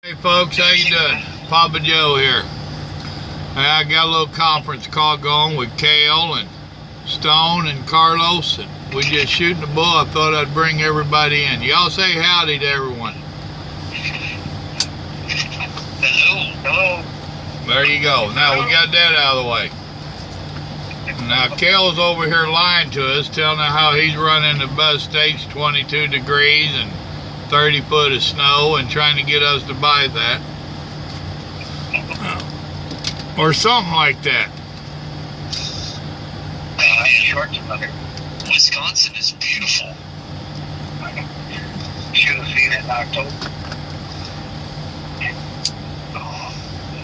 Hey folks, how you doing? Papa Joe here. Hey, I got a little conference call going with Cale and Stone and Carlos, and we just shooting the bull. I thought I'd bring everybody in. Y'all say howdy to everyone. Hello. Hello. There you go. Now we got that out of the way. Now Cale's over here lying to us, telling us how he's running the bus stakes 22 degrees and 30 foot of snow and trying to get us to buy that. Or something like that. Wisconsin is beautiful. Should have seen it in October.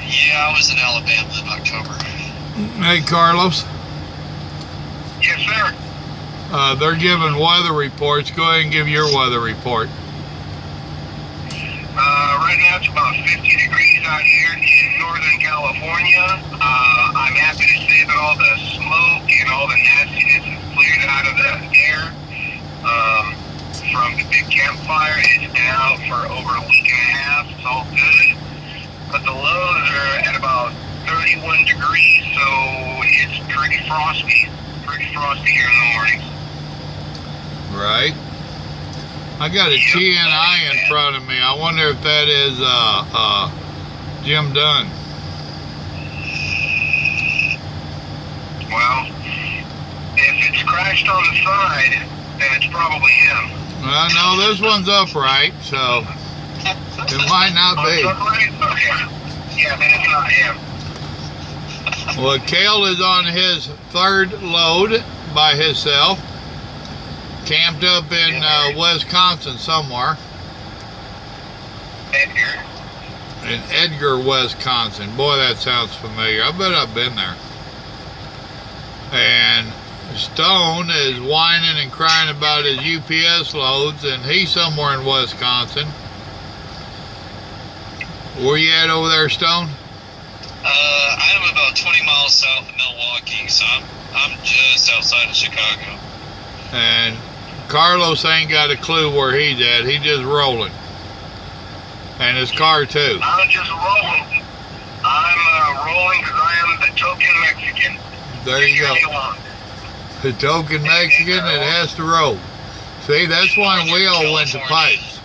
Yeah, I was in Alabama in October. Hey Carlos. Yes, sir. They're giving weather reports. Go ahead and give your weather report. Right now it's about 50 degrees out here in Northern California. I'm happy to say that all the smoke and all the nastiness is cleared out of the air from the big campfire. It's been out for over a week and a half. It's all good. But the lows are at about 31 degrees, so it's pretty frosty. Pretty frosty here in the mornings. Right. I got a TNI in front of me. I wonder if that is Jim Dunn. Well, if it's crashed on the side, then it's probably him. Well, no, this one's upright, so it might not be. Okay. Yeah, then it's not him. Well, Cale is on his third load by himself. Camped up in Wisconsin somewhere. Edgar. In Edgar, Wisconsin. Boy, that sounds familiar. I bet I've been there. And Stone is whining and crying about his UPS loads, and he's somewhere in Wisconsin. Where you at over there, Stone? I am about 20 miles south of Milwaukee, so I'm just outside of Chicago. And Carlos ain't got a clue where he's at. He's just rolling. And his car too. I'm just rolling. I'm rolling because I am the token Mexican. There you go. The token Mexican that has to roll. See, that's why we all went to pipes.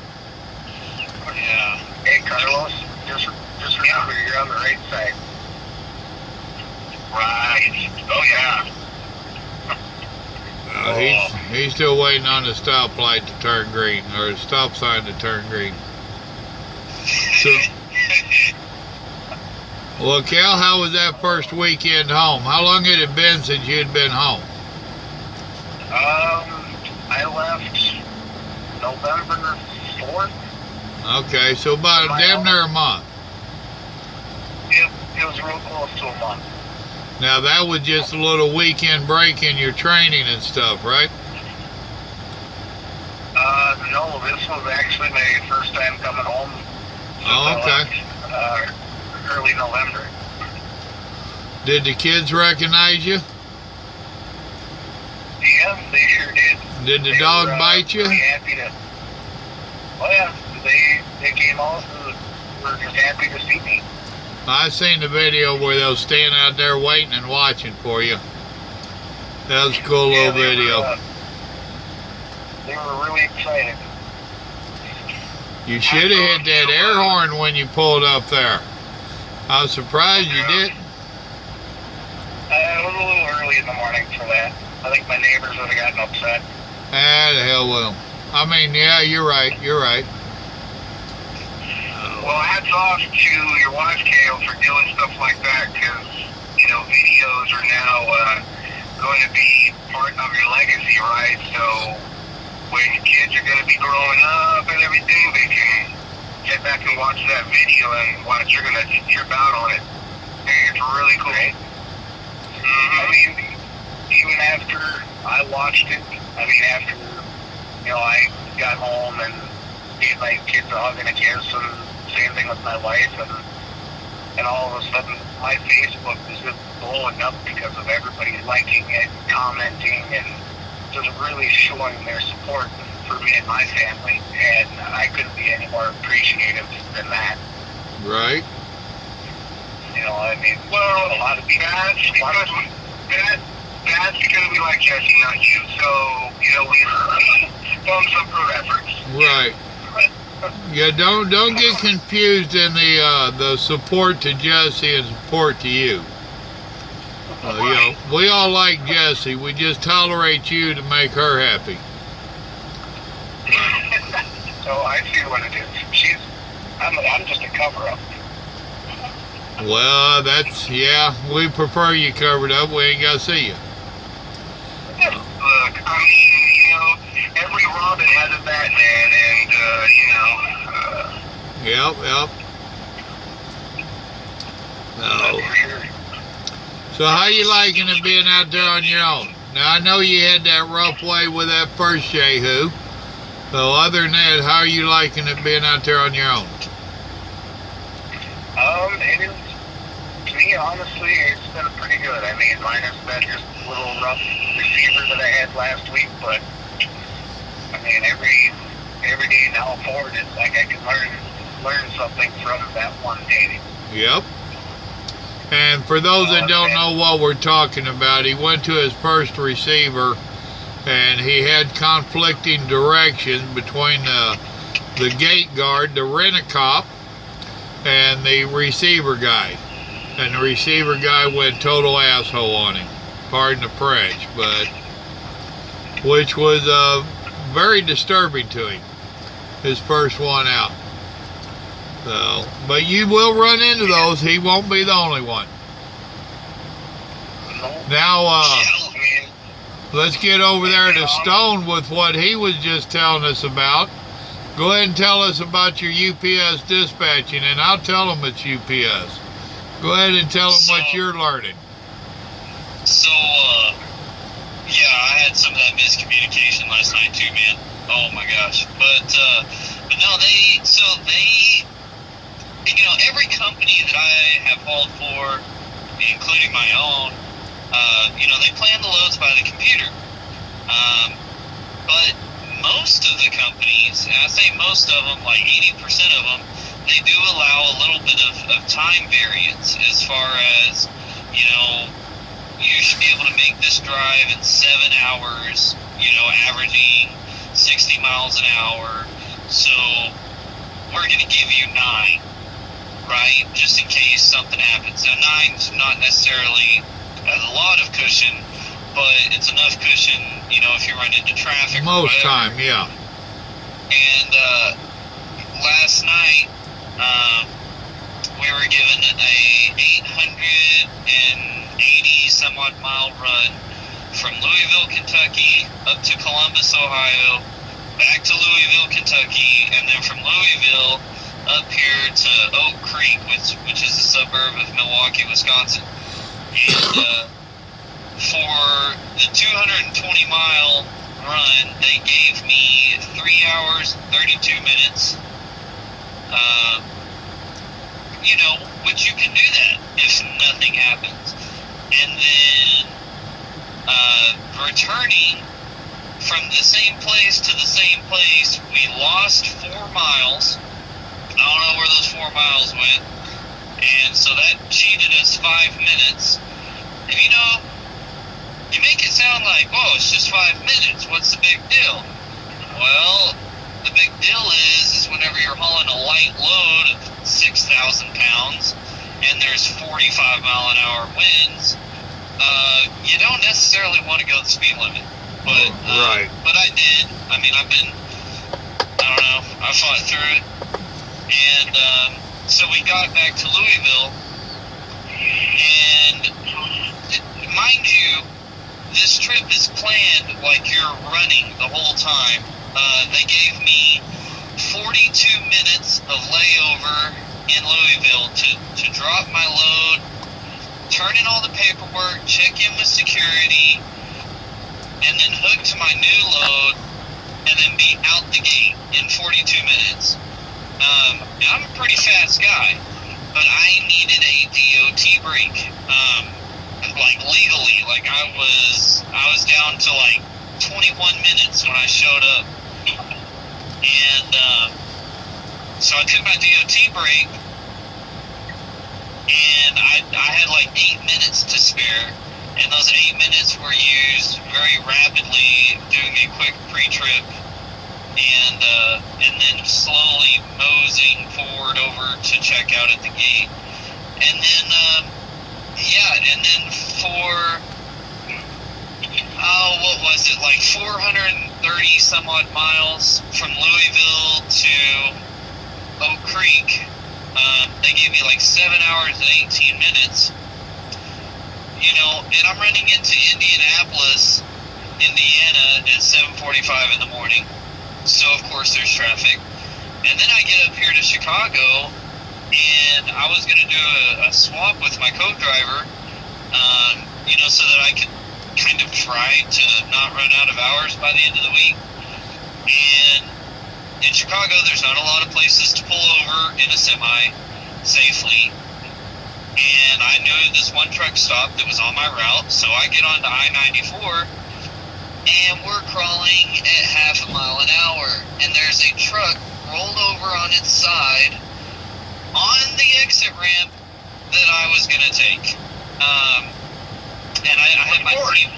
Yeah. Hey, Carlos, just remember you're on the right side. Right. Oh, yeah. He's still waiting on the stoplight to turn green, or the stop sign to turn green. So, well, Cal, how was that first weekend home? How long had it been since you had been home? I left November 4th. Okay, so about damn near a month. Yep, it was real close to a month. Now that was just a little weekend break in your training and stuff, right? No, this was actually my first time coming home. Oh, okay. Early November. Did the kids recognize you? Yeah, they sure did. Did the dog bite you? Really happy to. Oh yeah, they came out and were just happy to see me. I seen the video where they was standing out there waiting and watching for you. That was a cool little video. They were really excited. You should have hit that air horn when you pulled up there. I was surprised you didn't. It was a little early in the morning for that. I think my neighbors would have gotten upset. Ah, the hell with them. I mean, yeah, you're right. Well, hats off to your wife, Cale, for doing stuff like that, because, videos are now going to be part of your legacy, right? So when kids are going to be growing up and everything, they can sit back and watch that video and watch you're going to trip out on it. It's really cool. Mm-hmm. I mean, even after I watched it, after, I got home and gave my kids a hug and a kiss, and same thing with my wife, and all of a sudden my Facebook was just blowing up because of everybody liking it, commenting, and just really showing their support for me and my family, and I couldn't be any more appreciative than that. Right. You know, I mean, well, a lot of that's because we like Jesse, not you. So, you know, we thumbs up her efforts. Right. Yeah, don't get confused in the support to Jesse and support to you. You know, we all like Jesse. We just tolerate you to make her happy. So I see what it is. I'm just a cover-up. Well, yeah, we prefer you covered up. We ain't got to see you. Look, I mean, you know, every Robin has a Batman, and, you know. Yep. No. So how you liking it being out there on your own? Now, I know you had that rough way with that first Jehu. So other than that, how are you liking it being out there on your own? It is, to me, honestly, it's been pretty good. I mean, minus that just little rough receiver that I had last week, but, I mean, every day now forward, it's like I can learn something from that one day. Yep. And for those that don't know what we're talking about, he went to his first receiver, and he had conflicting directions between the gate guard, the rent-a-cop, and the receiver guy. And the receiver guy went total asshole on him. Pardon the French, but which was very disturbing to him. His first one out. So, but you will run into those. He won't be the only one. Now, let's get over there to Stone with what he was just telling us about. Go ahead and tell us about your UPS dispatching, and I'll tell them it's UPS. Go ahead and tell them what you're learning. So, yeah, I had some of that miscommunication last night too, man. Oh my gosh. But no, they, you know, every company that I have hauled for, including my own, you know, they plan the loads by the computer. But most of the companies, and I say most of them, like 80% of them, they do allow a little bit of time variance as far as, you know, you should be able to make this drive in 7 hours, you know, averaging 60 miles an hour. So we're going to give you 9, right? Just in case something happens. Now, 9's not necessarily a lot of cushion, but it's enough cushion, you know, if you run into traffic. Most time, yeah. And last night, we were given a 880 some odd mile run from Louisville, Kentucky, up to Columbus, Ohio, back to Louisville, Kentucky, and then from Louisville up here to Oak Creek, which is a suburb of Milwaukee, Wisconsin. And for the 220-mile run, they gave me 3 hours and 32 minutes. You know, which you can do that if nothing happens. And then returning from the same place to the same place, we lost 4 miles. I don't know where those 4 miles went. And so that cheated us 5 minutes. And you know, you make it sound like, oh, it's just 5 minutes. What's the big deal? Well, the big deal is whenever you're hauling a light load of 6,000 pounds and there's 45 mile an hour winds, you don't necessarily want to go the speed limit. But right. But I did. I mean, I don't know, I fought through it. And so we got back to Louisville, and mind you, this trip is planned like you're running the whole time. They gave me 42 minutes of layover in Louisville to drop my load, turn in all the paperwork, check in with security, and then hook to my new load, and then be out the gate in 42 minutes. I'm a pretty fast guy, but I needed a DOT break, like legally. Like I was down to like 21 minutes when I showed up, and so I took my DOT break, had like 8 minutes to spare, and those 8 minutes were used very rapidly, doing a quick pre-trip, and then slowly moseying forward over to check out at the gate. And then, and then for, what was it, like 430 some odd miles from Louisville to Oak Creek. They gave me like 7 hours and 18 minutes. You know, and I'm running into Indianapolis, Indiana at 7:45 in the morning. So, of course, there's traffic. And then I get up here to Chicago, and I was going to do a swap with my co-driver, so that I could kind of try to not run out of hours by the end of the week. And in Chicago, there's not a lot of places to pull over in a semi safely. And I knew this one truck stop that was on my route, so I get onto I-94, and we're crawling at half a mile an hour, and there's a truck rolled over on its side on the exit ramp that I was going to take. And I had my team,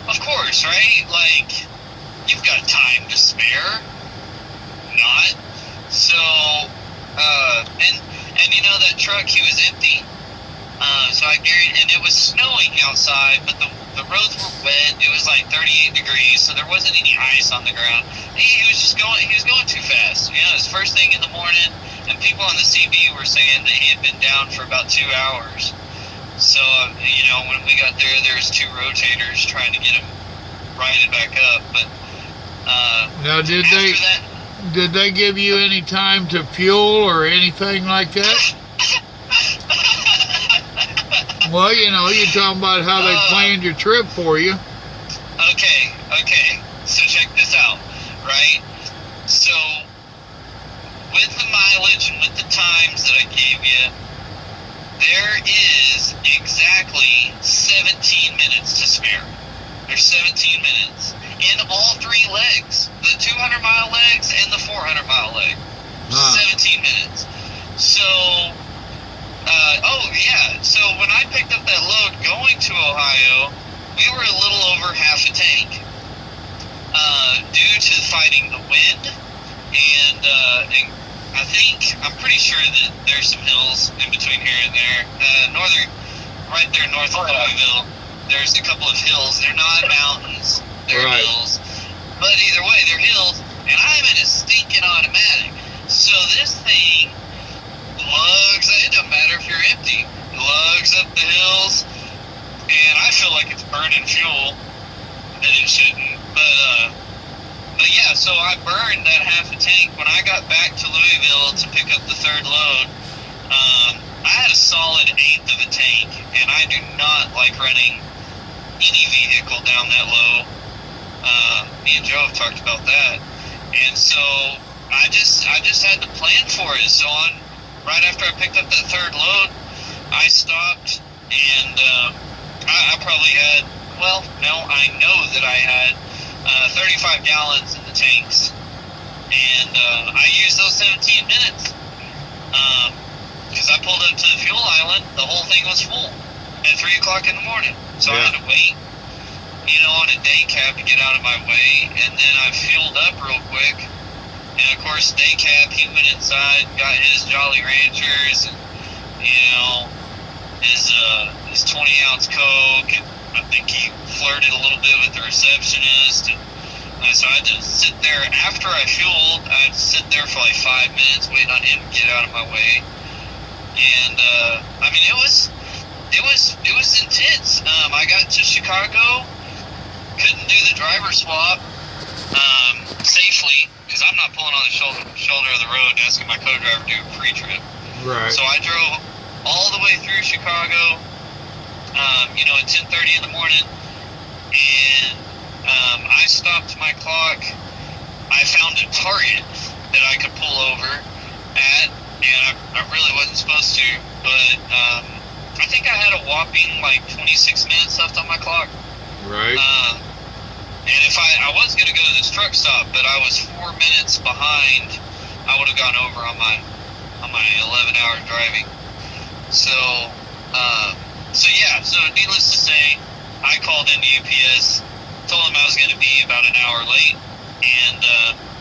of course, right? Like, you've got time to spare. Not. So, and that truck, he was empty. So I guarantee, and it was snowing outside, but the roads were wet. It was like 38 degrees, so there wasn't any ice on the ground. He was going too fast. It was first thing in the morning, and people on the CB were saying that he had been down for about 2 hours. So, when we got there's 2 rotators trying to get him righted back up. But now, did they give you any time to fuel or anything like that? Well, you're talking about how they planned your trip for you. Okay. So check this out, right? So with the mileage and with the times that I gave you, there is exactly 17 minutes to spare. There's 17 minutes in all 3 legs, the 200-mile legs and the 400-mile leg. 17 minutes. So, so when I picked up that load going to Ohio, we were a little over half a tank due to fighting the wind, and I'm pretty sure that there's some hills in between here and there. Right there north of Louisville, there's a couple of hills. They're not mountains, they're hills. But either way, they're hills, and I'm in a stinking automatic. So this thing lugs, it doesn't matter if you're empty, lugs up the hills, and I feel like it's burning fuel that it shouldn't. But yeah, so I burned that half a tank. When I got back to Louisville to pick up the 3rd load, I had a solid 1/8 of a tank, and I do not like running any vehicle down that low. Me and Joe have talked about that, and so I just had to plan for it. So right after I picked up that 3rd load, I stopped, and I probably had, I know that I had 35 gallons in the tanks, and I used those 17 minutes because I pulled up to the fuel island. The whole thing was full at 3 o'clock in the morning, so I had to wait on a day cab to get out of my way, and then I fueled up real quick. And of course, day cab, he went inside, got his Jolly Ranchers, and his 20-ounce Coke, and I think he flirted a little bit with the receptionist, and so I had to sit there after I fueled. I had to sit there for like 5 minutes waiting on him to get out of my way, and it was intense. I got to Chicago, couldn't do the driver swap safely because I'm not pulling on the shoulder of the road and asking my co-driver to do a pre-trip. Right. So I drove all the way through Chicago, at 10:30 in the morning, and I stopped my clock. I found a target that I could pull over at, and I really wasn't supposed to, but I think I had a whopping like 26 minutes left on my clock. Right. And if I was going to go to this truck stop, but I was 4 minutes behind, I would have gone over on my 11-hour driving. So, So needless to say, I called into UPS, told them I was going to be about an hour late, and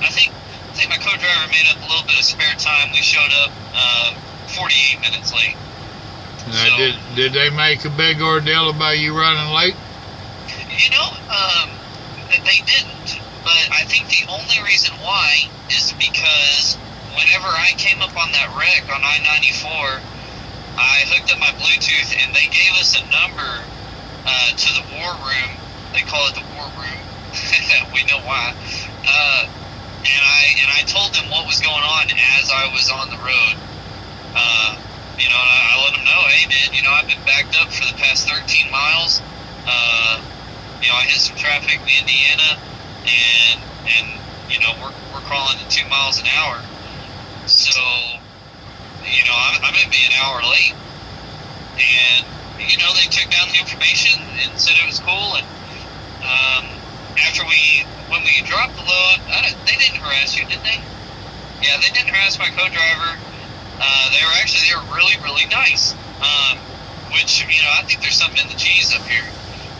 I think my co-driver made up a little bit of spare time. We showed up 48 minutes late. Now, So, did they make a big ordeal about you running late? you know, they didn't, but I think the only reason why is because whenever I came up on that wreck on I-94, I hooked up my Bluetooth, and they gave us a number to the war room. They call it the war room. We know why. And I told them what was going on as I was on the road. And I let them know, hey man, I've been backed up for the past 13 miles. I hit some traffic in Indiana, and we're crawling at 2 miles an hour. So, I'm going to be an hour late. And, they took down the information and said it was cool. And when we dropped the load, they didn't harass you, did they? Yeah, they didn't harass my co-driver. They were really, really nice. Which, I think there's something in the cheese up here.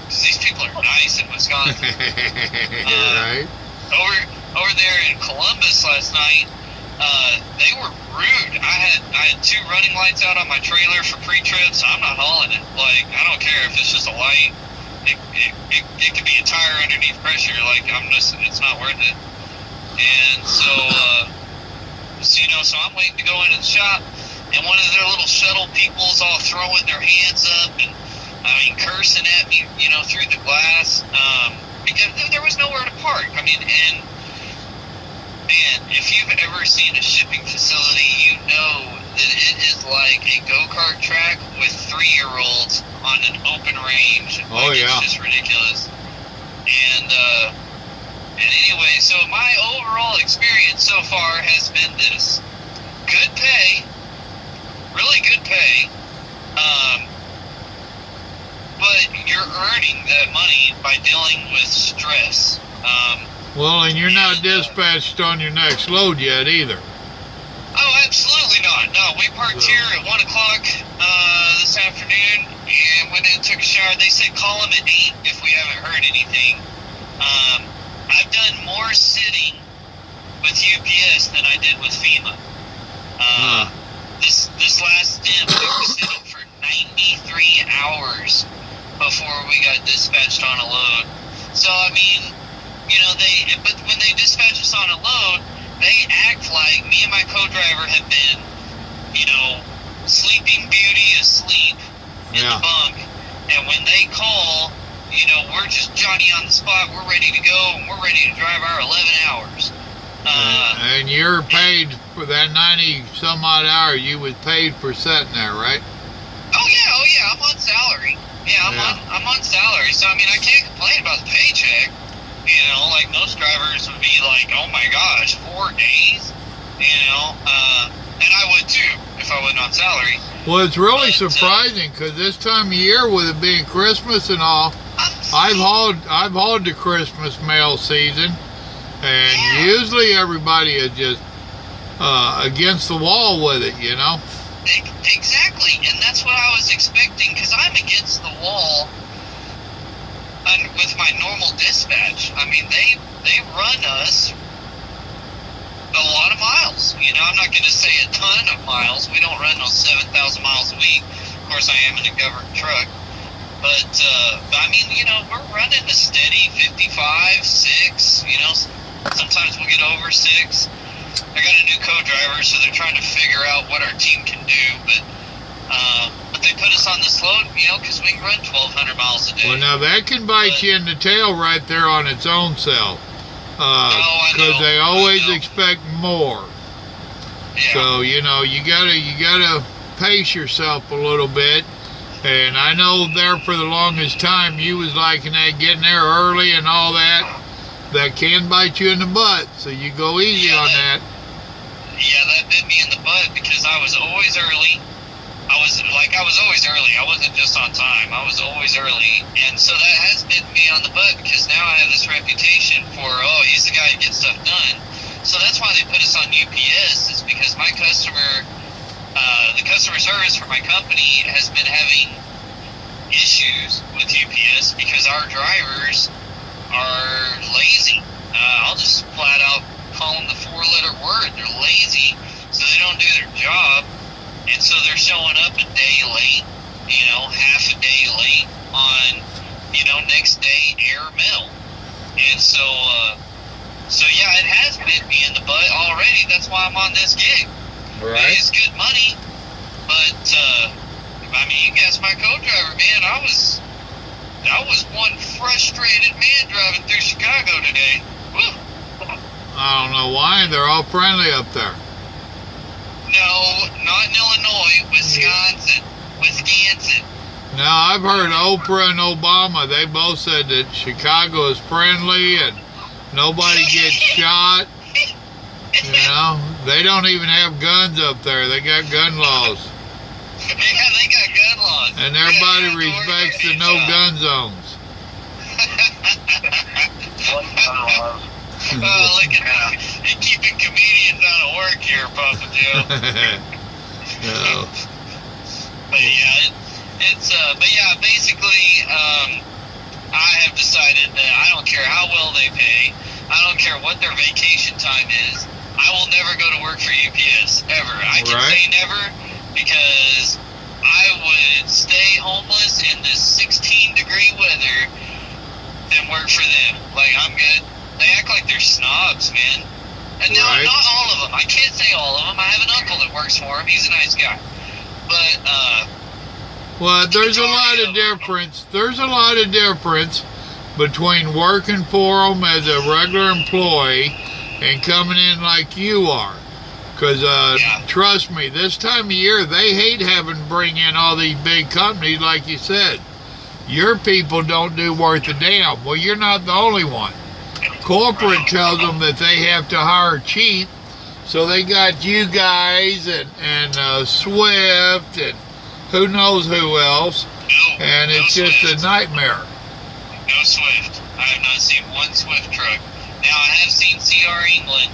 Because these people are nice in Wisconsin. Right. Over there in Columbus last night, they were rude. I had 2 running lights out on my trailer for pre-trip, so I'm not hauling it. Like, I don't care if it's just a light. It could be a tire underneath pressure. Like, it's not worth it. And so I'm waiting to go into the shop, and one of their little shuttle people's all throwing their hands up and, cursing at me, through the glass, because there was nowhere to park. And man, if you've ever seen a shipping facility, you know that it is like a go-kart track with 3-year-olds on an open range. Oh, yeah. It's just ridiculous. And anyway, so my overall experience so far has been this. Good pay, really good pay, but you're earning that money by dealing with stress. Well, and you're not dispatched on your next load yet either. Oh, absolutely not. No, we parked here at 1 o'clock this afternoon and went in and took a shower. They said call them at 8 if we haven't heard anything. I've done more sitting with UPS than I did with FEMA. This last stint, we were sitting for 93 hours before we got dispatched on a load. So, but when they dispatch us on a load, they act like me and my co-driver have been, sleeping beauty asleep in the bunk. And when they call, we're just Johnny on the spot. We're ready to go, and we're ready to drive our 11 hours. And you're paid for that 90-some odd hour. You was paid for sitting there, right? Oh yeah. I'm on salary. I'm on salary. So I can't complain about the paycheck. Like most drivers would be like, oh my gosh, 4 days. And I would too if I wasn't on salary. Well, it's really surprising because this time of year, with it being Christmas and all, I've hauled the Christmas mail season, and usually everybody is just against the wall with it, Exactly, and that's what I was expecting, because I'm against the wall with my normal dispatch. They run us a lot of miles. I'm not going to say a ton of miles. We don't run those 7,000 miles a week. Of course, I am in a government truck. But we're running a steady 55, 6, sometimes we'll get over 6. I got a new co-driver, so they're trying to figure out what our team can do, but they put us on this load, because we can run 1,200 miles a day. Well, now that can bite you in the tail right there on its own self, because they always expect more. Yeah. So you gotta pace yourself a little bit. And I know there for the longest time you was liking that, getting there early and all that. That can bite you in the butt, so you go easy on that. Yeah, that bit me in the butt because I was always early. I was always early. I wasn't just on time. I was always early. And so that has bit me on the butt because now I have this reputation for, he's the guy who gets stuff done. So that's why they put us on UPS, is because my customer, the customer service for my company has been having issues with UPS because our drivers are lazy. I'll just flat out call them the 4-letter word. They're lazy, so they don't do their job, and so they're showing up a day late, half a day late on, next day air mail. And so yeah, it has bit me in the butt already. That's why I'm on this gig. Right. It's good money, but you can ask my co-driver, man. I was one frustrated man driving through Chicago today. Woo. I don't know why. They're all friendly up there. No, not in Illinois, Wisconsin. Now, I've heard Oprah and Obama, they both said that Chicago is friendly and nobody gets shot. They don't even have guns up there. They got gun laws. Yeah, they got gun laws. And everybody respects the no gun zones. Oh, look at that. You're keeping comedians out of work here, Papa Joe. No. But yeah, basically, I have decided that I don't care how well they pay. I don't care what their vacation time is. I will never go to work for UPS, ever. I can say never because I would stay homeless in this 16-degree weather than work for them. Like, I'm good. They act like they're snobs, man. And no, not all of them. I can't say all of them. I have an uncle that works for him. He's a nice guy. But, well, there's a lot of difference. There's a lot of difference between working for them as a regular employee and coming in like you are. Because, trust me, this time of year, they hate having to bring in all these big companies, like you said. Your people don't do worth a damn. Well, you're not the only one. Corporate tells them that they have to hire cheap, so they got you guys and Swift and who knows who else, and it's just a nightmare. No Swift. I have not seen one Swift truck. Now, I have seen CR England,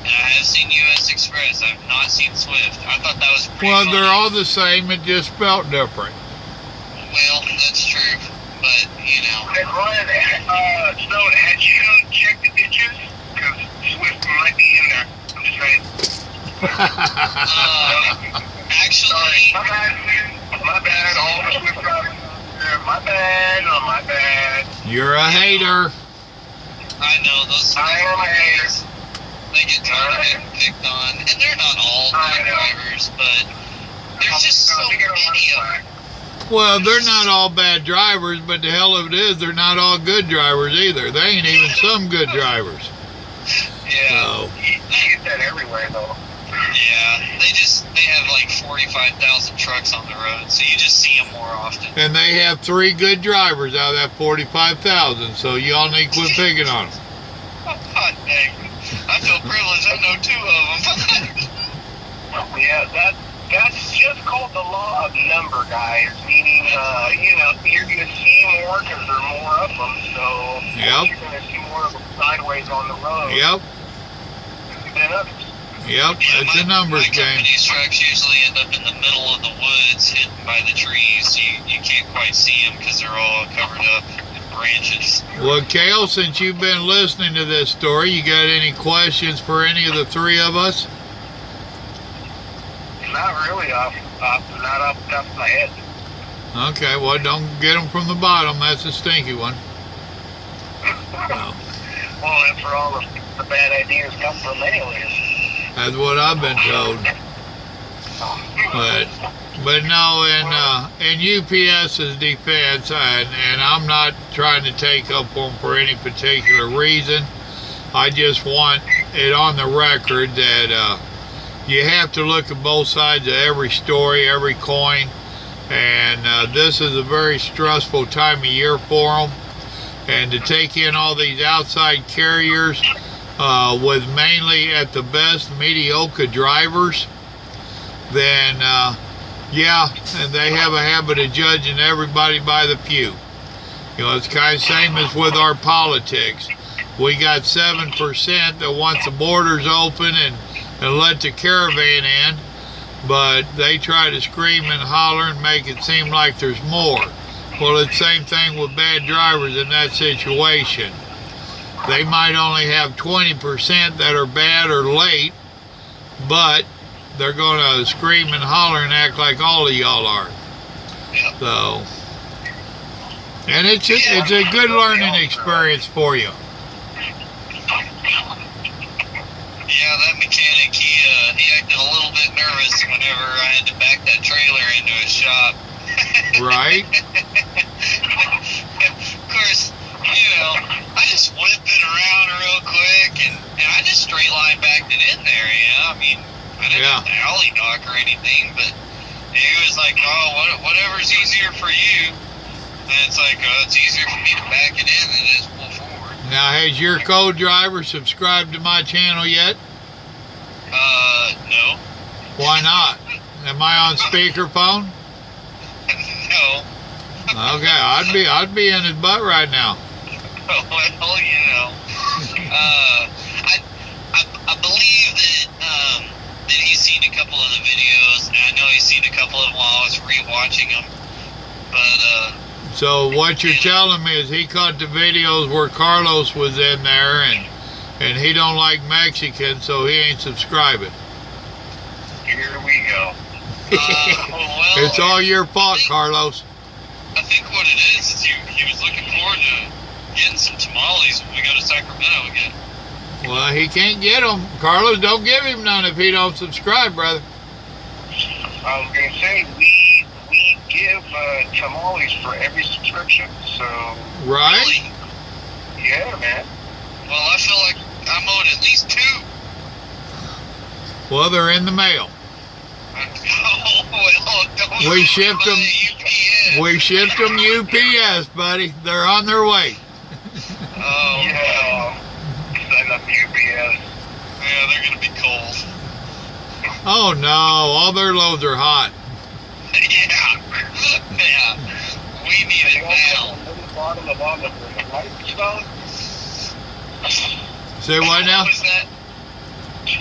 and I have seen US Express. I have not seen Swift. I thought that was pretty funny. They're all the same, it just spelled different. Well, that's true, but, Hey, Brian, Stone, had you checked the ditches? Because Swift might be in there. I'm just saying. Actually... My bad. All the Swift drivers out there. My bad. You're a hater. I know, those Swift drivers, they get tired of getting picked on. And they're not all bad drivers, but there's just so many of them. Well, they're not all bad drivers, but the hell of it is, they're not all good drivers either. They ain't even some good drivers. Yeah. So. You get that everywhere, though. Yeah, they have like 45,000 trucks on the road, so you just see them more often. And they have 3 good drivers out of that 45,000, so y'all need to quit picking on them. God dang. I feel privileged. I know 2 of them. Yeah, that's just called the law of number, guys. Meaning, you're going to see more because there are more of them. So you're going to see more of them sideways on the road. Yep. Than others. Yep. It's a numbers game. My company's trucks usually end up in the middle of the woods, hidden by the trees. You can't quite see them because they're all covered up in branches. Well, Cale, since you've been listening to this story, you got any questions for any of the 3 of us? Not really not off the top of my head. Okay, well, don't get them from the bottom. That's a stinky one. No. Well, that's where all the bad ideas come from anyways. That's what I've been told. But no, in UPS's defense, and I'm not trying to take up on for any particular reason. I just want it on the record that you have to look at both sides of every story, every coin, and this is a very stressful time of year for them. And to take in all these outside carriers with mainly at the best mediocre drivers, then and they have a habit of judging everybody by the pew. It's kind of same as with our politics. We got 7% that wants the borders open and let the caravan in, but they try to scream and holler and make it seem like there's more. Well, it's the same thing with bad drivers in that situation. They might only have 20% that are bad or late, but they're going to scream and holler and act like all of y'all are. Yeah. So, and it's a good learning experience for you. Yeah, that mechanic, he acted a little bit nervous whenever I had to back that trailer into his shop. Right? Of course, I just whipped it around real quick, and I just straight line backed it in there, I mean, I didn't have to alley knock or anything, but he was like, oh, whatever's easier for you. And it's like, it's easier for me to back it in than it is pull forward. Now, has your co-driver subscribed to my channel yet? No. Why not? Am I on speakerphone? No. Okay, I'd be in his butt right now. Well, I believe that he's seen a couple of the videos, and I know he's seen a couple of them while I was rewatching them. But so what you're telling me is he caught the videos where Carlos was in there, and he don't like Mexicans, so he ain't subscribing. Here we go. well, It's all your fault, Carlos. I think what it is he was looking forward to getting some tamales when we go to Sacramento again. Well, he can't get them. Carlos, don't give him none if he don't subscribe, brother. I was going to say, we give tamales for every subscription, so... Right? Really? Yeah, man. Well, I feel like I'm owed at least 2. Well, they're in the mail. We shipped them. We shipped them UPS, buddy. They're on their way. Oh, yeah. Send them UPS. Yeah, they're gonna be cold. Oh no, all their loads are hot. Yeah. We need it now. Bottom of olive oil, right, Stone? Say what now? What was that?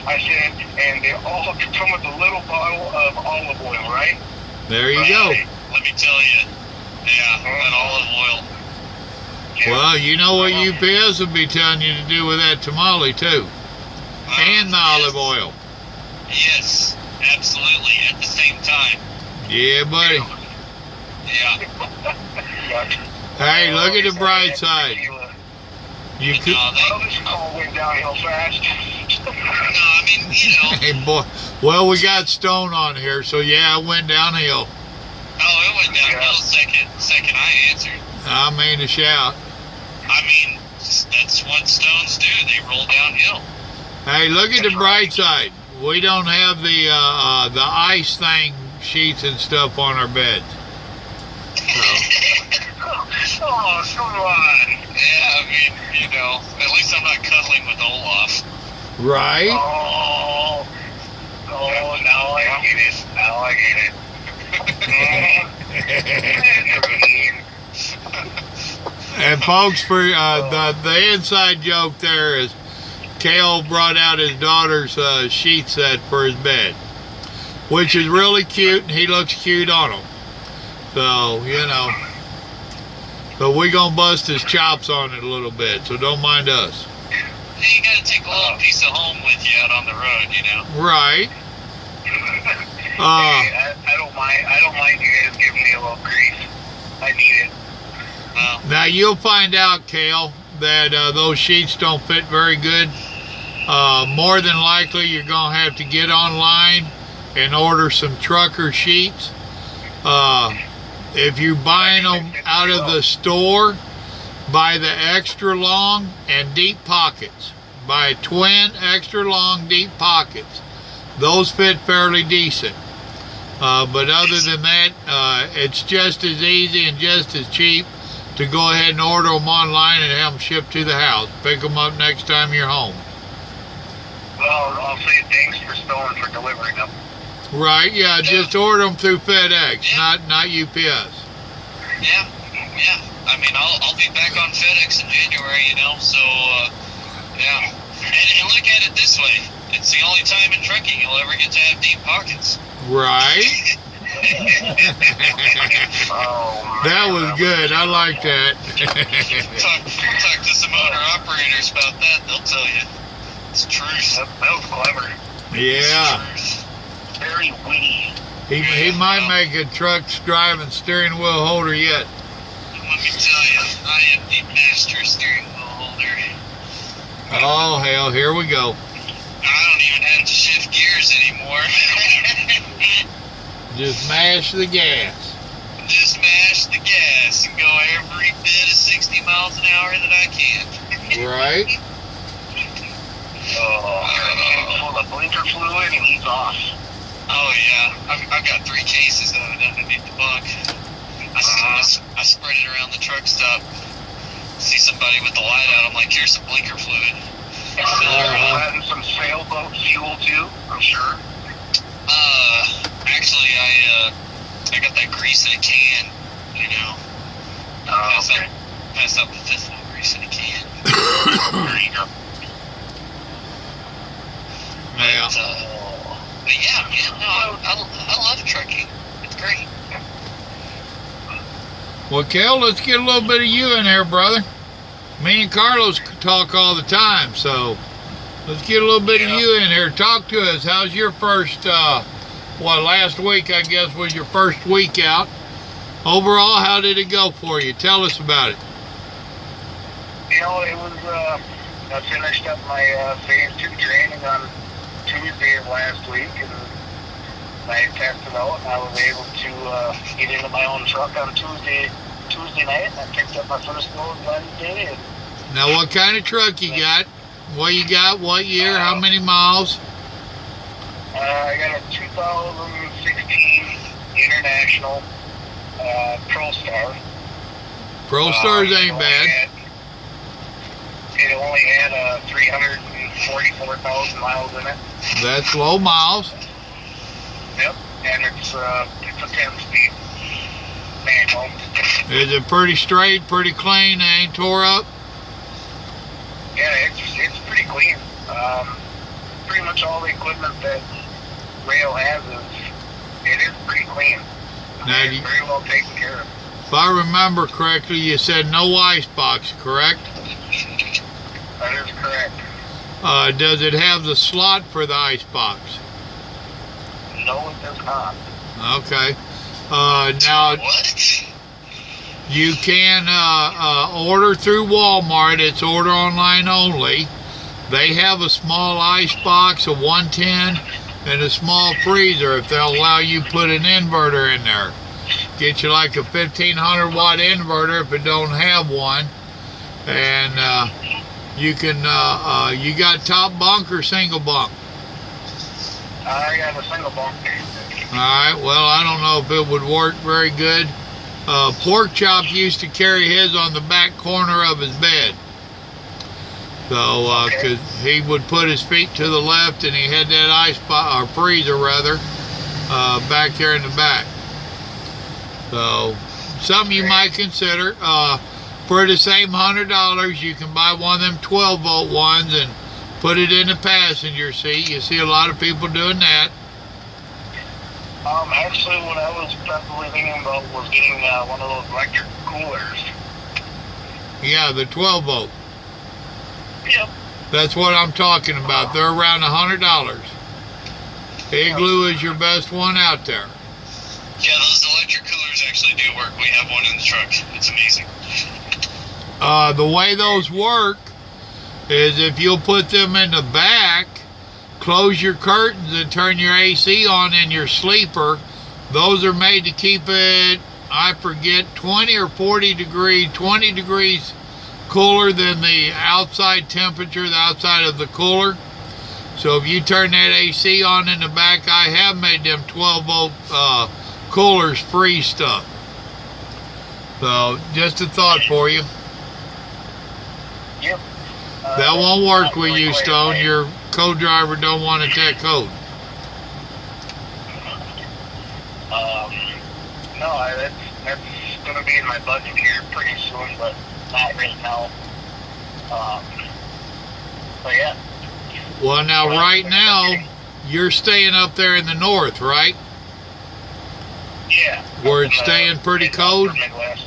I said, and they all come with a little bottle of olive oil, right? There you go. Let me tell you. Yeah, that olive oil. Yeah. Well, you know what UPS would be telling you to do with that tamale too, and the olive oil. Yes, absolutely. At the same time. Yeah, buddy. Yeah. Hey, look at the bright side. You could. Well, this call went downhill fast. No, I mean, Hey, boy. Well, we got Stone on here, so yeah, it went downhill. Oh, it went downhill second I answered. I mean to shout. I mean, that's what stones do. They roll downhill. Hey, look at the bright side. We don't have the ice thing sheets and stuff on our beds. Oh, come on. Yeah, I mean, at least I'm not cuddling with Olaf. Right? Oh, now I get it. Now I get it. And folks, for the inside joke there is Cale brought out his daughter's sheet set for his bed, which is really cute, and he looks cute on them. So, but we gonna bust his chops on it a little bit, so don't mind us. Hey, you gotta take a little piece of home with you out on the road, Right. I don't mind. I don't mind you guys giving me a little grief. I need it. Now you'll find out, Cale, that those sheets don't fit very good. More than likely, you're gonna have to get online and order some trucker sheets. If you're buying them out of the store, buy the extra long and deep pockets. Buy twin extra long deep pockets. Those fit fairly decent. But other than that, it's just as easy and just as cheap to go ahead and order them online and have them shipped to the house. Pick them up next time you're home. Well, I'll say thanks for Stone for delivering them. Right, yeah, just order them through FedEx, not UPS. Yeah. I mean, I'll be back on FedEx in January, so, yeah. And look at it this way. It's the only time in trucking you'll ever get to have deep pockets. Right? Oh, That man, was good. I like that. Talk to some owner operators about that. They'll tell you it's truth. That was clever. Yeah. It's truth. Very witty. He might make a truck driving steering wheel holder yet. Let me tell you, I am the master steering wheel holder. Oh, hell, here we go. I don't even have to shift gears anymore. Just mash the gas. Just mash the gas and go every bit of 60 miles an hour that I can. Right? Full of blinker fluid and he's off. Oh yeah, I've got 3 cases of it underneath the bunk. I spread it around the truck stop. See somebody with the light out, I'm like, here's some blinker fluid. And some sailboat fuel too, I'm sure. Actually, I got that grease in a can, you know. Pass out the 5th wheel grease in a can. There you go. Yeah. But yeah, man, no, I love trucking. It's great. Well, Cale, let's get a little bit of you in here, brother. Me and Carlos talk all the time, so let's get a little bit of you in here. Talk to us. How's your first, last week, I guess, was your first week out. Overall, how did it go for you? Tell us about it. You know, it was, I finished up my phase 2 training on Tuesday of last week, and I tested out, and I was able to get into my own truck on Tuesday night, and I picked up my first load Wednesday. And Now, what kind of truck you got? What you got? What year? How many miles? I got a 2016 International ProStar. ProStars ain't bad. It only had 344,000 miles in it. That's low miles. Yep, and it's a 10-speed manual. Is it pretty straight, pretty clean, ain't tore up? Yeah, it's pretty clean. Pretty much all the equipment that Rail has it is pretty clean. Now, It's very well taken care of. if I remember correctly, you said no ice box, correct? That is correct. Does it have the slot for the ice box? No, it does not. Okay. Now, What? you can order through Walmart. It's order online only. They have a small ice box, a 110, and a small freezer if they'll allow you put an inverter in there. Get you like a 1500 watt inverter if it don't have one. And you can, you got top bunk or single bunk? I got a single bunk. Alright, well, I don't know if it would work very good. Pork Chop used to carry his on the back corner of his bed. So, because he would put his feet to the left and he had that ice box, or freezer rather, back there in the back. So, something you might consider. For the same $100, you can buy one of them 12-volt ones and put it in the passenger seat. You see a lot of people doing that. Actually, what I was probably thinking about was getting one of those electric coolers. Yeah, the 12-volt. Yep. That's what I'm talking about. They're around $100. Igloo is your best one out there. Yeah, those electric coolers actually do work. We have one in the truck. It's amazing. The way those work is if you'll put them in the back, close your curtains and turn your AC on in your sleeper. Those are made to keep it, I forget, 20 or 40 degrees, 20 degrees cooler than the outside temperature, the outside of the cooler. So if you turn that AC on in the back, I have made them 12-volt coolers freeze stuff. So just a thought for you. Yep. That won't work with you, Stone. Your co-driver don't want it that cold. No, that's going to be in my budget here pretty soon, but not right now. But yeah. Well, now, right now, you're staying up there in the north, right? Yeah. Where it's staying pretty cold? Midwest.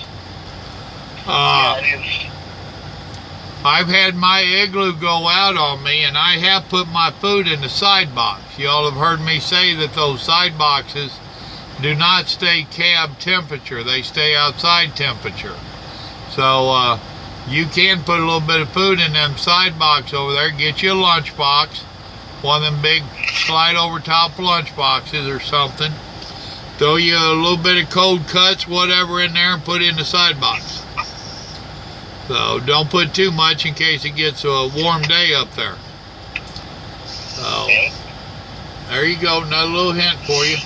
Uh, Yeah, it is. I've had my igloo go out on me, and I have put my food in the side box. Y'all have heard me say that those side boxes do not stay cab temperature. They stay outside temperature. So you can put a little bit of food in them side box over there. Get you a lunch box, one of them big slide over top lunch boxes or something. Throw you a little bit of cold cuts, whatever in there, and put it in the side box. So don't put too much in case it gets a warm day up there. So there you go, another little hint for you.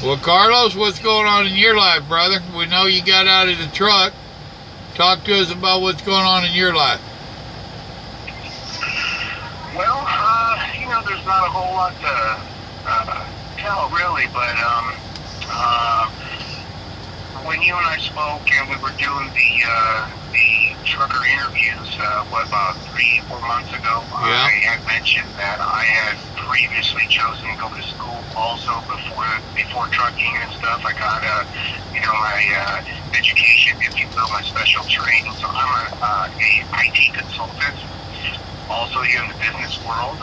Well, Carlos, what's going on in your life, brother? We know you got out of the truck. Talk to us about what's going on in your life. Well, there's not a whole lot to tell, really, but when you and I spoke and we were doing the trucker interviews, about 3-4 months ago, Yeah. I had mentioned that I had previously chosen to go to school also before trucking and stuff. I got my education, if you will, my special training. So I'm a IT consultant, also here in the business world.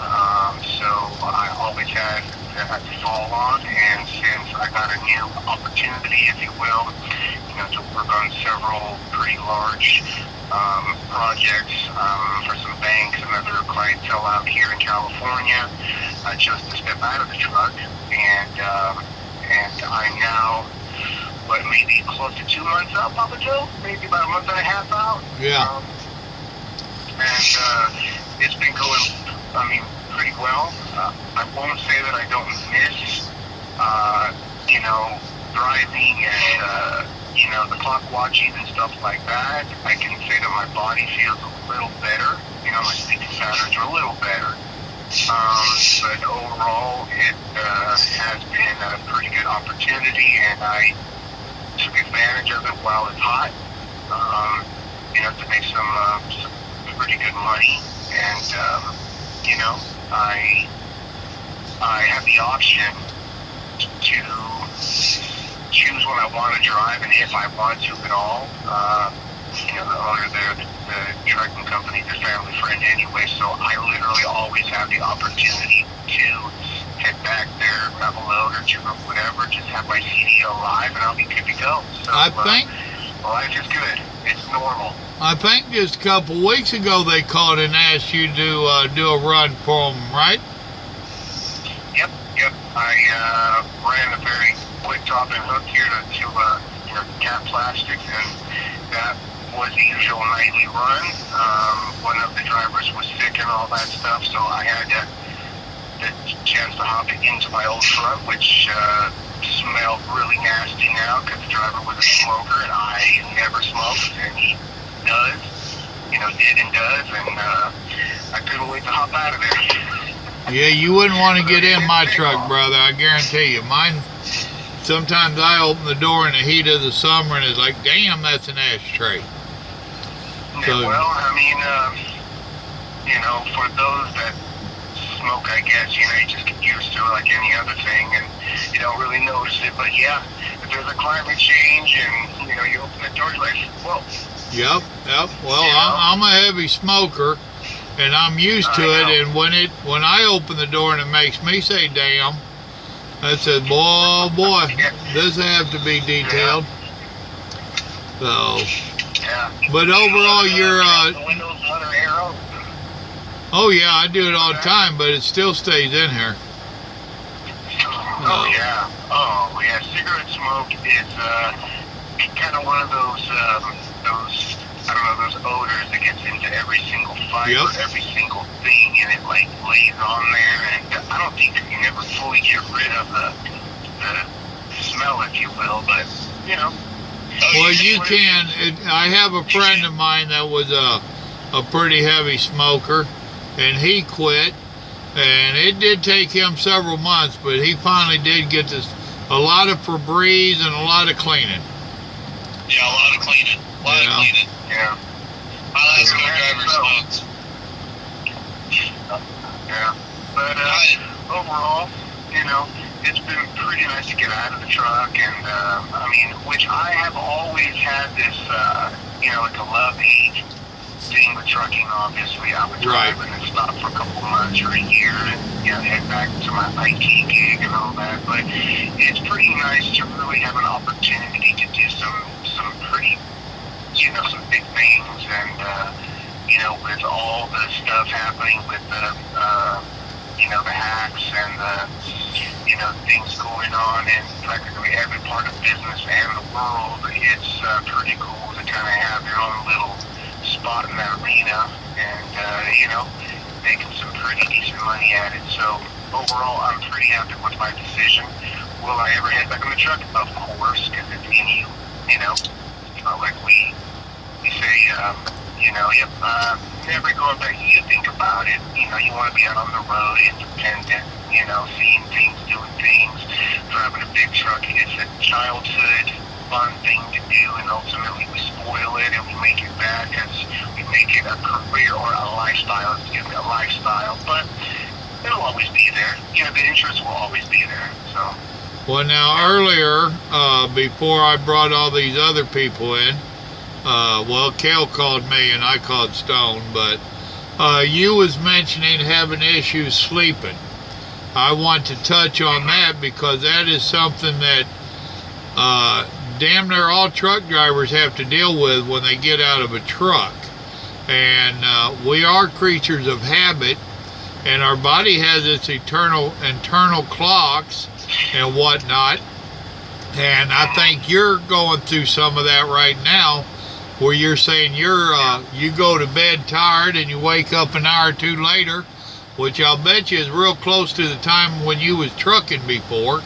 So I always had to follow on, and since I got a new opportunity, if you will, to work on several pretty large projects for some banks and other clientele out here in California, I chose to step out of the truck, and I'm now maybe close to 2 months out, Papa Joe, maybe about a month and a half out. Yeah. It's been going, pretty well. I won't say that I don't miss, driving and, the clock watching and stuff like that. I can say that my body feels a little better. My sleeping patterns are a little better. But overall, it has been a pretty good opportunity, and I took advantage of it while it's hot, to make some pretty good money. And, I have the option to choose when I want to drive and if I want to at all. The owner there, the trucking company, the family friend anyway, so I literally always have the opportunity to head back there, grab a load or two or whatever, just have my CDL live, and I'll be good to go. So I think life is good. It's normal. I think just a couple weeks ago they called and asked you to do a run for them, right? Yep. I ran a very quick top and hook here to Cat Plastics, and that was the usual nightly run. One of the drivers was sick and all that stuff, so I had the chance to hop into my old truck, which smelled really nasty now because the driver was a smoker, and I never smoked, and he does, did and does, and I couldn't wait to hop out of there. Yeah, you wouldn't want to get in my truck, brother. I guarantee you. Mine, sometimes I open the door in the heat of the summer and it's like, damn, that's an ashtray. Yeah, well, for those that smoke, I guess, you just get used to it like any other thing, and you don't really notice it. But yeah, if there's a climate change and, you open the door, you're like, whoa. Yep. Well, I'm a heavy smoker, and I'm used to it, and when I open the door and it makes me say, damn, I said, boy, this have to be detailed. So, yeah. But overall, you're, the windows let her air open. oh yeah, I do it all the time, but it still stays in here. Oh yeah, cigarette smoke is kind of one of those those odors that gets into every single fiber, every single thing, and it lays on there, and I don't think you can ever fully get rid of the smell, if you will, but Well, you can. I have a friend of mine that was a pretty heavy smoker, and he quit, and it did take him several months, but he finally did get a lot of Febreze and a lot of cleaning. Yeah, a lot of cleaning. Yeah. My last co-driver smokes. Yeah. But overall, it's been pretty nice to get out of the truck, and I mean, which I have always had this, like a love-hate thing with trucking. Obviously, I would drive and then stop for a couple of months or a year, and head back to my IT gig and all that. But it's pretty nice to really have an opportunity to do some pretty, some big things, and with all the stuff happening with the hacks and the, things going on in practically every part of business and the world, it's pretty cool to kind of have your own little spot in that arena and, making some pretty decent money at it. So overall, I'm pretty happy with my decision. Will I ever head back on the truck? Of course, because it's in you, like we say, never going back. You think about it, you want to be out on the road, independent, seeing things, doing things, driving a big truck. It's a childhood fun thing to do, and ultimately we spoil it and we make it bad because we make it a career or a lifestyle. It's going to be a lifestyle, but it'll always be there. The interest will always be there. So. Well, now earlier, before I brought all these other people in, Cale called me and I called Stone, but you was mentioning having issues sleeping. I want to touch on that because that is something that damn near all truck drivers have to deal with when they get out of a truck. And we are creatures of habit, and our body has its internal clocks and whatnot. And I think you're going through some of that right now, where you're saying you go to bed tired and you wake up an hour or two later, which I'll bet you is real close to the time when you was trucking before.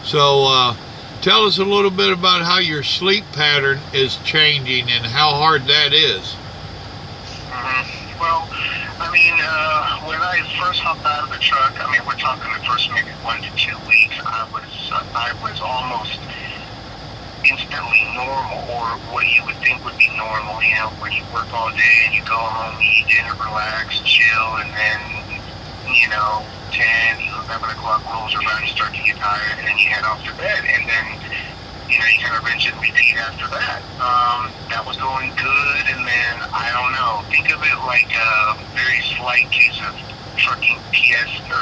So tell us a little bit about how your sleep pattern is changing and how hard that is. Mm-hmm. Well, I mean, when I first hopped out of the truck, I mean, we're talking the first maybe 1 to 2 weeks, I was almost instantly normal, or what you would think would be normal, when you work all day and you go home, eat dinner, relax, chill, and then, 10, 11 o'clock rolls around, you start to get tired, and then you head off to bed, and then, you kind of rinse and repeat after that. That was going good, and then, I don't know, think of it like a very slight case of trucking PTSD,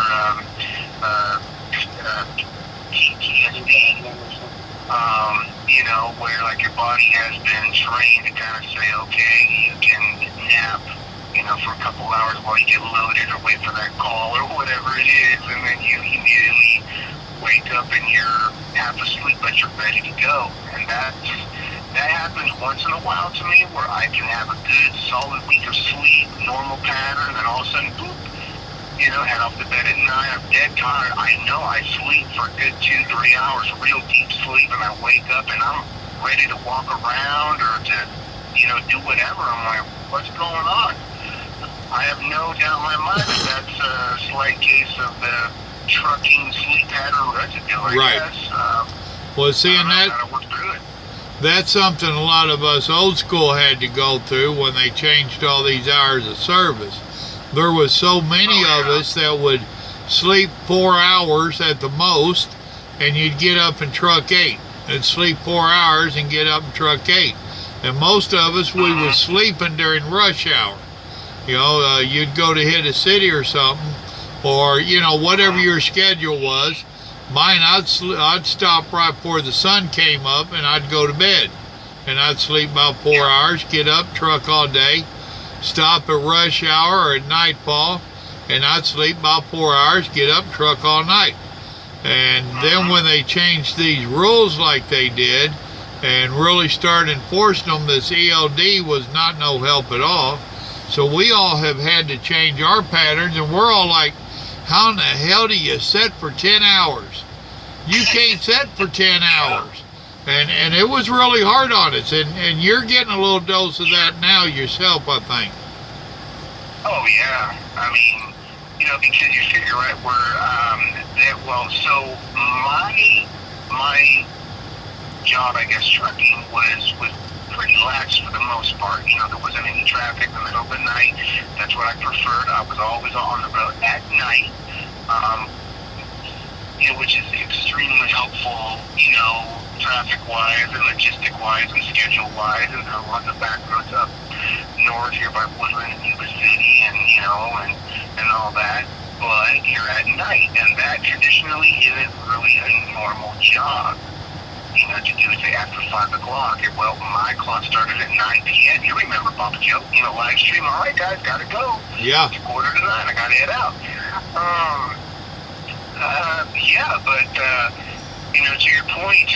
where like your body has been trained to kind of say, okay, you can nap, for a couple hours while you get loaded or wait for that call or whatever it is, and then you immediately wake up and you're half asleep but you're ready to go. And that happens once in a while to me, where I can have a good solid week of sleep, normal pattern, and all of a sudden, boop, head off to bed at night, I'm dead tired. I know I sleep for a good 2-3 hours, real deep sleep, and I wake up and I'm ready to walk around or to, do whatever. I'm like, what's going on? I have no doubt in my mind that that's a slight case of the trucking sleep pattern residue, I guess. Well, seeing that's something a lot of us old school had to go through when they changed all these hours of service. There was so many of us that would sleep 4 hours at the most, and you'd get up and truck 8, and sleep 4 hours and get up and truck 8. And most of us, we was sleeping during rush hour. You'd go to hit a city or something, or whatever your schedule was. Mine, I'd stop right before the sun came up, and I'd go to bed, and I'd sleep about 4 hours, get up, truck all day, stop at rush hour or at nightfall, and I'd sleep about 4 hours, get up, truck all night. And then when they changed these rules like they did and really started enforcing them, this ELD was not no help at all. So we all have had to change our patterns, and we're all like, how in the hell do you set for 10 hours? You can't set for 10 hours. And it was really hard on us, and you're getting a little dose of that now yourself, I think. Oh yeah, I mean, because you figure right where, so my job, I guess, trucking was pretty lax for the most part. There wasn't any traffic in the middle of the night. That's what I preferred. I was always on the road at night. which is extremely helpful, traffic-wise and logistic-wise and schedule-wise, and on the back roads up north here by Woodland and Yuba City, and all that. But you're at night, and that traditionally isn't really a normal job, to do, say, after 5 o'clock. Well, my clock started at 9 p.m. You remember, Papa Joe, live stream. All right, guys, gotta go. Yeah. It's 8:45, I gotta head out. But to your point,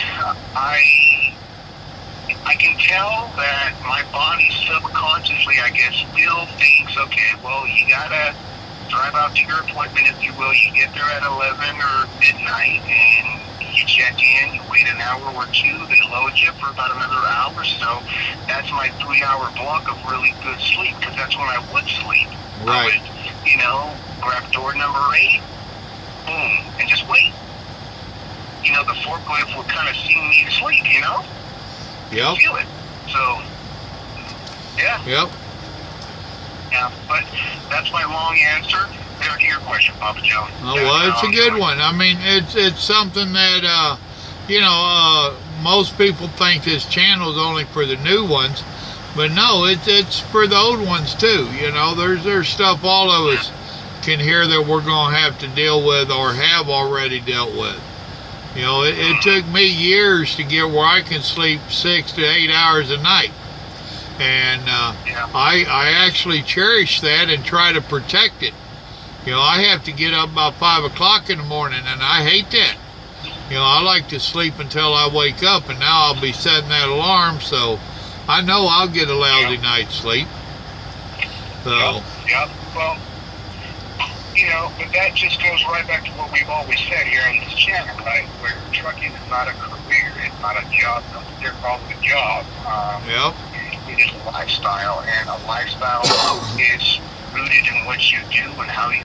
I can tell that my body subconsciously, I guess, still thinks, okay, well, you gotta drive out to your appointment, if you will. You get there at 11 or midnight, and you check in, you wait an hour or two, they load you for about another hour. So that's my 3-hour block of really good sleep, because that's when I would sleep. Right. I would, grab door number 8, boom, and just wait. The forklift would kind of sing me to sleep, Yep. Feel it. So, yeah. Yep. Yeah, but that's my long answer to your question, Papa Joe. Oh, well, it's a good one. I mean, it's something that, most people think this channel is only for the new ones, but no, it's for the old ones too. There's stuff all of us can hear that we're going to have to deal with or have already dealt with. It took me years to get where I can sleep 6 to 8 hours a night. And I actually cherish that and try to protect it. I have to get up about 5 o'clock in the morning, and I hate that. I like to sleep until I wake up, and now I'll be setting that alarm, so I know I'll get a lousy night's sleep. So. Yep. Well, but that just goes right back to what we've always said here on this channel, right? Where trucking is not a career, it's not a job. They're called a job. Yep. It is a lifestyle, and a lifestyle is rooted in what you do and how you